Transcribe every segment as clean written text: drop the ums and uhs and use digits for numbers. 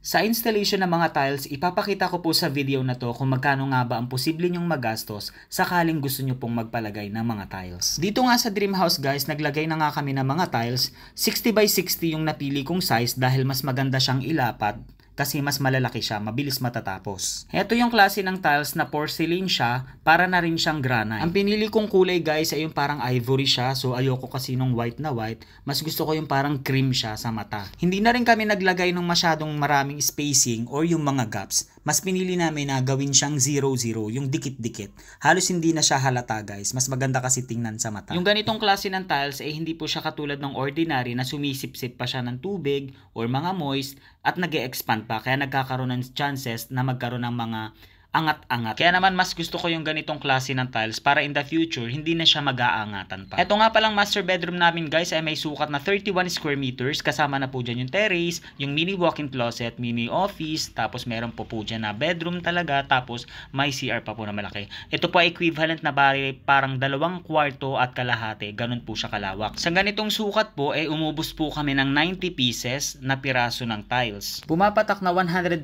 Sa installation ng mga tiles, ipapakita ko po sa video na to kung magkano nga ba ang posible nyong magastos sakaling gusto nyo pong magpalagay ng mga tiles. Dito nga sa dream house guys, naglagay na nga kami ng mga tiles. 60 by 60 yung napili kong size dahil mas maganda siyang ilapat. Kasi mas malalaki siya, mabilis matatapos. Ito yung klase ng tiles na porcelain siya, para na rin siyang granite. Ang pinili kong kulay guys ay yung parang ivory siya, so ayoko kasi nung white na white. Mas gusto ko yung parang cream siya sa mata. Hindi na rin kami naglagay ng masyadong maraming spacing or yung mga gaps. Mas pinili namin na gawin siyang 0-0, yung dikit-dikit. Halos hindi na siya halata guys, mas maganda kasi tingnan sa mata. Yung ganitong klase ng tiles ay hindi po siya katulad ng ordinary na sumisip-sip pa siya ng tubig or mga moist at nag-e-expand pa, kaya nagkakaroon ng chances na magkaroon ng mga angat-angat. Kaya naman mas gusto ko yung ganitong klase ng tiles para in the future hindi na siya mag-aangatan pa. Ito nga palang master bedroom namin guys ay may sukat na 31 square meters, kasama na po dyan yung terrace, yung mini walk-in closet, mini office, tapos meron po dyan na bedroom talaga, tapos may CR pa po na malaki. Ito po ay equivalent na bari parang 2 kwarto at kalahati, ganun po siya kalawak. Sa ganitong sukat po ay umubos po kami ng 90 pieces na piraso ng tiles. Pumapatak na 154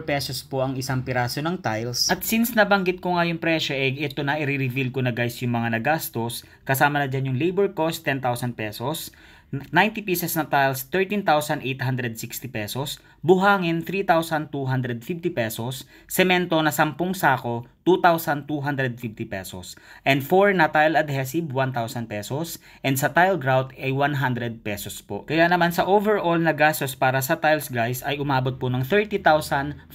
pesos po ang isang piraso ng tiles. At since nabanggit ko nga yung presyo, ito na i-reveal ko na guys yung mga nagastos. Kasama na dyan yung labor cost, 10,000 pesos. 90 pieces na tiles, 13,860 pesos. Buhangin, 3,250 pesos. Semento na 10 sako, 2,250 pesos. And 4 na tile adhesive, 1,000 pesos. And sa tile grout ay 100 pesos po. Kaya naman sa overall na gastos para sa tiles guys ay umabot po ng 30,460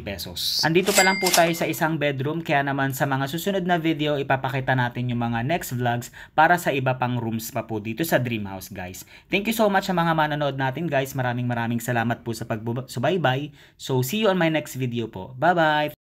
pesos. Andito pa lang po tayo sa isang bedroom, kaya naman sa mga susunod na video ipapakita natin yung mga next vlogs para sa iba pang rooms pa po dito sa dream house guys. Thank you so much sa mga manonood natin guys. Maraming salamat po sa pagsubaybay. So see you on my next video po. Bye bye!